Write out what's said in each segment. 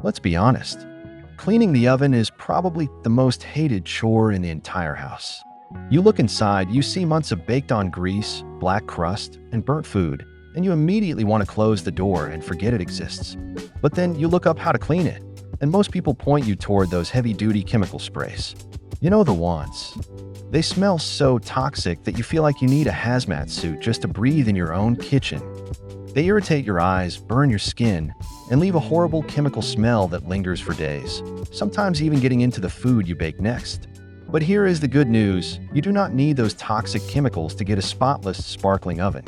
Let's be honest. Cleaning the oven is probably the most hated chore in the entire house. You look inside, you see months of baked-on grease, black crust, and burnt food, and you immediately want to close the door and forget it exists. But then you look up how to clean it, and most people point you toward those heavy-duty chemical sprays. You know the ones. They smell so toxic that you feel like you need a hazmat suit just to breathe in your own kitchen. They irritate your eyes, burn your skin, and leave a horrible chemical smell that lingers for days, sometimes even getting into the food you bake next. But here is the good news: you do not need those toxic chemicals to get a spotless, sparkling oven.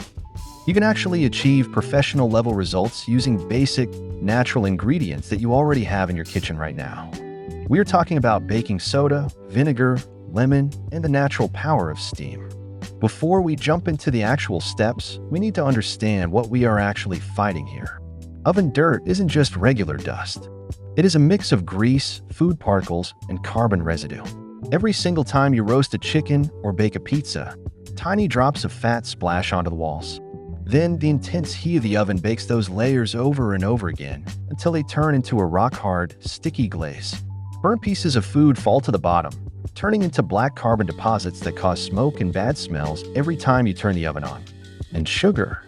You can actually achieve professional-level results using basic, natural ingredients that you already have in your kitchen right now. We are talking about baking soda, vinegar, lemon, and the natural power of steam. Before we jump into the actual steps, we need to understand what we are actually fighting here. Oven dirt isn't just regular dust. It is a mix of grease, food particles, and carbon residue. Every single time you roast a chicken or bake a pizza, tiny drops of fat splash onto the walls. Then the intense heat of the oven bakes those layers over and over again until they turn into a rock-hard, sticky glaze. Burnt pieces of food fall to the bottom, turning into black carbon deposits that cause smoke and bad smells every time you turn the oven on. And sugar.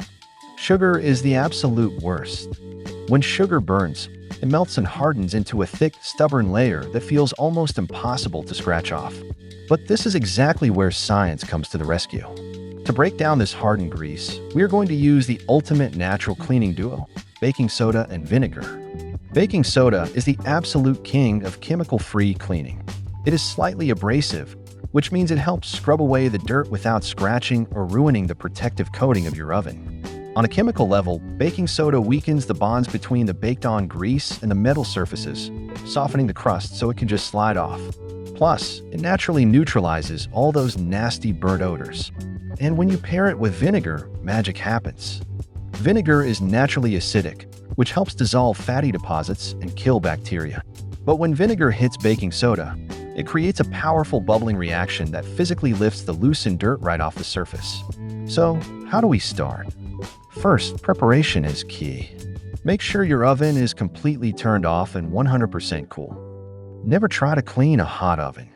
Sugar is the absolute worst. When sugar burns, it melts and hardens into a thick, stubborn layer that feels almost impossible to scratch off. But this is exactly where science comes to the rescue. To break down this hardened grease, we are going to use the ultimate natural cleaning duo, baking soda and vinegar. Baking soda is the absolute king of chemical-free cleaning. It is slightly abrasive, which means it helps scrub away the dirt without scratching or ruining the protective coating of your oven. On a chemical level, baking soda weakens the bonds between the baked-on grease and the metal surfaces, softening the crust so it can just slide off. Plus, it naturally neutralizes all those nasty burnt odors. And when you pair it with vinegar, magic happens. Vinegar is naturally acidic, which helps dissolve fatty deposits and kill bacteria. But when vinegar hits baking soda, it creates a powerful bubbling reaction that physically lifts the loosened dirt right off the surface. So, how do we start? First, preparation is key. Make sure your oven is completely turned off and 100% cool. Never try to clean a hot oven.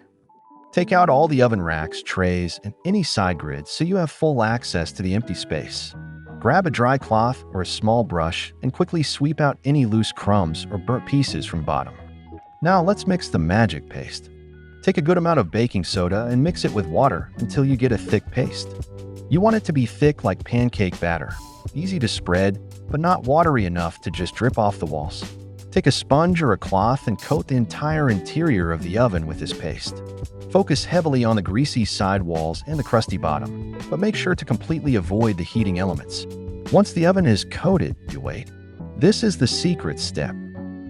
Take out all the oven racks, trays, and any side grids so you have full access to the empty space. Grab a dry cloth or a small brush and quickly sweep out any loose crumbs or burnt pieces from bottom. Now let's mix the magic paste. Take a good amount of baking soda and mix it with water until you get a thick paste. You want it to be thick like pancake batter, easy to spread, but not watery enough to just drip off the walls. Take a sponge or a cloth and coat the entire interior of the oven with this paste. Focus heavily on the greasy side walls and the crusty bottom, but make sure to completely avoid the heating elements. Once the oven is coated, you wait. This is the secret step.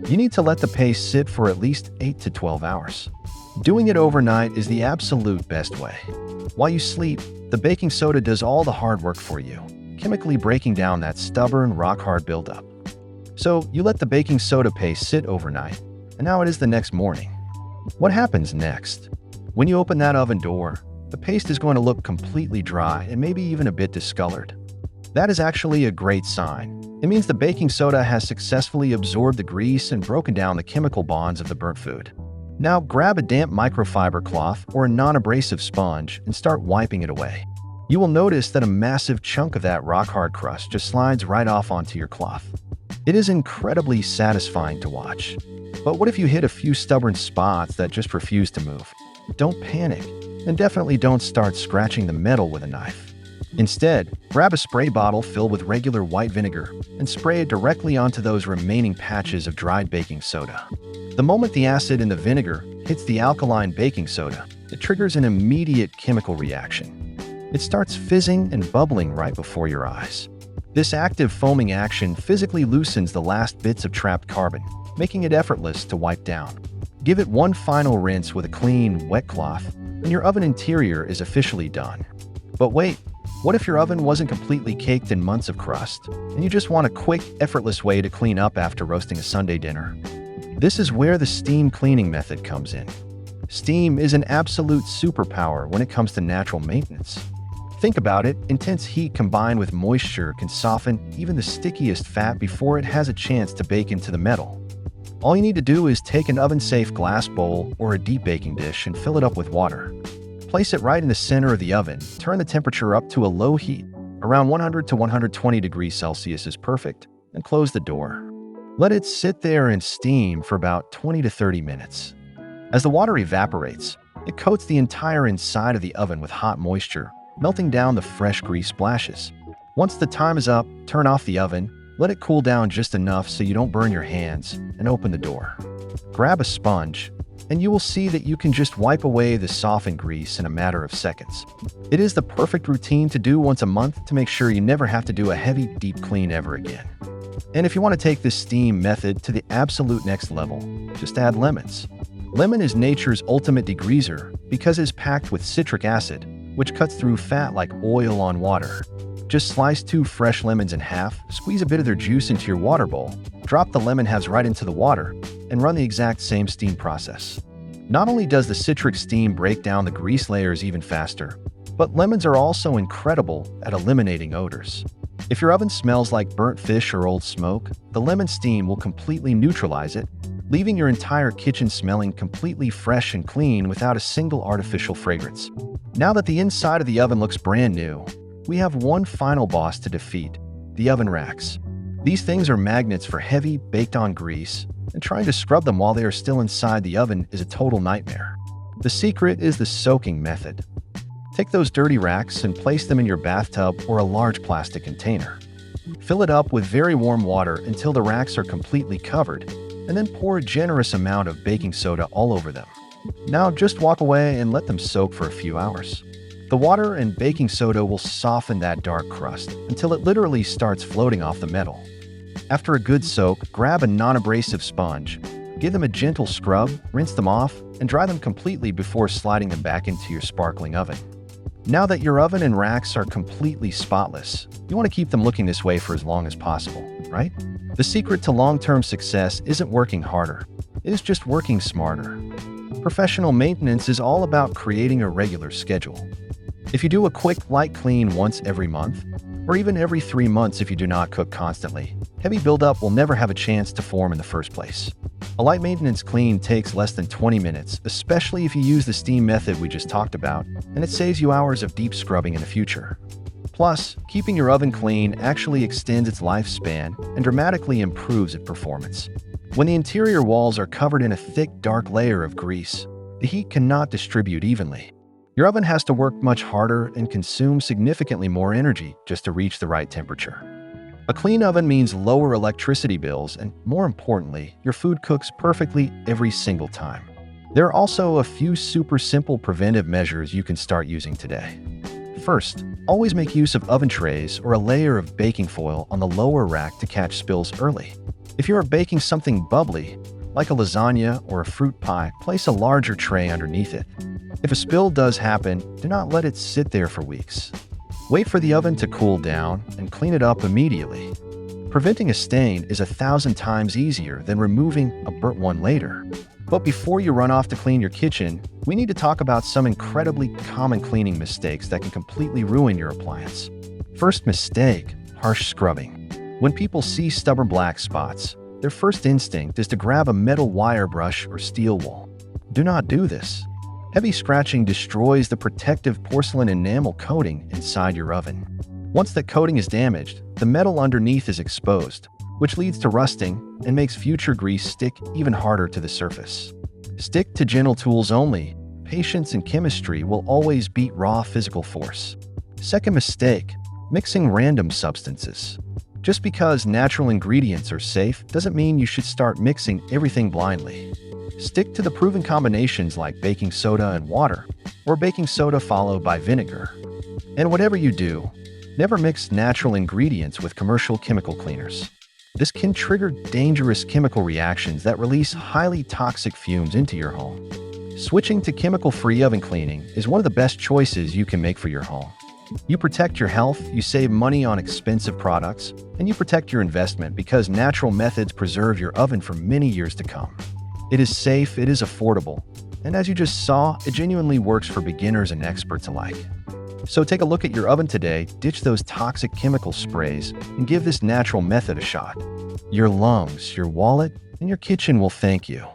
You need to let the paste sit for at least 8 to 12 hours. Doing it overnight is the absolute best way. While you sleep, the baking soda does all the hard work for you, chemically breaking down that stubborn, rock-hard buildup. So you let the baking soda paste sit overnight, and now it is the next morning. What happens next? When you open that oven door, the paste is going to look completely dry and maybe even a bit discolored. That is actually a great sign. It means the baking soda has successfully absorbed the grease and broken down the chemical bonds of the burnt food. Now grab a damp microfiber cloth or a non-abrasive sponge and start wiping it away. You will notice that a massive chunk of that rock-hard crust just slides right off onto your cloth. It is incredibly satisfying to watch. But what if you hit a few stubborn spots that just refuse to move? Don't panic, and definitely don't start scratching the metal with a knife. Instead, grab a spray bottle filled with regular white vinegar and spray it directly onto those remaining patches of dried baking soda. The moment the acid in the vinegar hits the alkaline baking soda, it triggers an immediate chemical reaction. It starts fizzing and bubbling right before your eyes. This active foaming action physically loosens the last bits of trapped carbon, making it effortless to wipe down. Give it one final rinse with a clean, wet cloth, and your oven interior is officially done. But wait, what if your oven wasn't completely caked in months of crust, and you just want a quick, effortless way to clean up after roasting a Sunday dinner? This is where the steam cleaning method comes in. Steam is an absolute superpower when it comes to natural maintenance. Think about it, intense heat combined with moisture can soften even the stickiest fat before it has a chance to bake into the metal. All you need to do is take an oven-safe glass bowl or a deep baking dish and fill it up with water. Place it right in the center of the oven. Turn the temperature up to a low heat. Around 100 to 120 degrees Celsius is perfect, and close the door. Let it sit there and steam for about 20 to 30 minutes. As the water evaporates, it coats the entire inside of the oven with hot moisture, melting down the fresh grease splashes. Once the time is up, turn off the oven, let it cool down just enough so you don't burn your hands, and open the door. Grab a sponge, and you will see that you can just wipe away the softened grease in a matter of seconds. It is the perfect routine to do once a month to make sure you never have to do a heavy, deep clean ever again. And if you want to take this steam method to the absolute next level, just add lemons. Lemon is nature's ultimate degreaser because it is packed with citric acid, which cuts through fat like oil on water. Just slice 2 fresh lemons in half, squeeze a bit of their juice into your water bowl, drop the lemon halves right into the water, and run the exact same steam process. Not only does the citric steam break down the grease layers even faster, but lemons are also incredible at eliminating odors. If your oven smells like burnt fish or old smoke, the lemon steam will completely neutralize it, leaving your entire kitchen smelling completely fresh and clean without a single artificial fragrance. Now that the inside of the oven looks brand new, we have one final boss to defeat: the oven racks. These things are magnets for heavy, baked-on grease, and trying to scrub them while they are still inside the oven is a total nightmare. The secret is the soaking method. Take those dirty racks and place them in your bathtub or a large plastic container. Fill it up with very warm water until the racks are completely covered, and then pour a generous amount of baking soda all over them. Now just walk away and let them soak for a few hours. The water and baking soda will soften that dark crust until it literally starts floating off the metal. After a good soak, grab a non-abrasive sponge, give them a gentle scrub, rinse them off, and dry them completely before sliding them back into your sparkling oven. Now that your oven and racks are completely spotless, you want to keep them looking this way for as long as possible, right? The secret to long-term success isn't working harder, it is just working smarter. Professional maintenance is all about creating a regular schedule. If you do a quick, light clean once every month, or even every 3 months if you do not cook constantly, heavy buildup will never have a chance to form in the first place. A light maintenance clean takes less than 20 minutes, especially if you use the steam method we just talked about, and it saves you hours of deep scrubbing in the future. Plus, keeping your oven clean actually extends its lifespan and dramatically improves its performance. When the interior walls are covered in a thick, dark layer of grease, the heat cannot distribute evenly. Your oven has to work much harder and consume significantly more energy just to reach the right temperature. A clean oven means lower electricity bills and, more importantly, your food cooks perfectly every single time. There are also a few super simple preventive measures you can start using today. First, always make use of oven trays or a layer of baking foil on the lower rack to catch spills early. If you are baking something bubbly, like a lasagna or a fruit pie, place a larger tray underneath it. If a spill does happen, do not let it sit there for weeks. Wait for the oven to cool down and clean it up immediately. Preventing a stain is 1,000 times easier than removing a burnt one later. But before you run off to clean your kitchen, we need to talk about some incredibly common cleaning mistakes that can completely ruin your appliance. First mistake: harsh scrubbing. When people see stubborn black spots, their first instinct is to grab a metal wire brush or steel wool. Do not do this. Heavy scratching destroys the protective porcelain enamel coating inside your oven. Once that coating is damaged, the metal underneath is exposed, which leads to rusting and makes future grease stick even harder to the surface. Stick to gentle tools only. Patience and chemistry will always beat raw physical force. Second mistake: mixing random substances. Just because natural ingredients are safe doesn't mean you should start mixing everything blindly. Stick to the proven combinations like baking soda and water, or baking soda followed by vinegar. And whatever you do, never mix natural ingredients with commercial chemical cleaners. This can trigger dangerous chemical reactions that release highly toxic fumes into your home. Switching to chemical-free oven cleaning is one of the best choices you can make for your home. You protect your health, you save money on expensive products, and you protect your investment because natural methods preserve your oven for many years to come. It is safe, it is affordable, and as you just saw, it genuinely works for beginners and experts alike. So take a look at your oven today, ditch those toxic chemical sprays, and give this natural method a shot. Your lungs, your wallet, and your kitchen will thank you.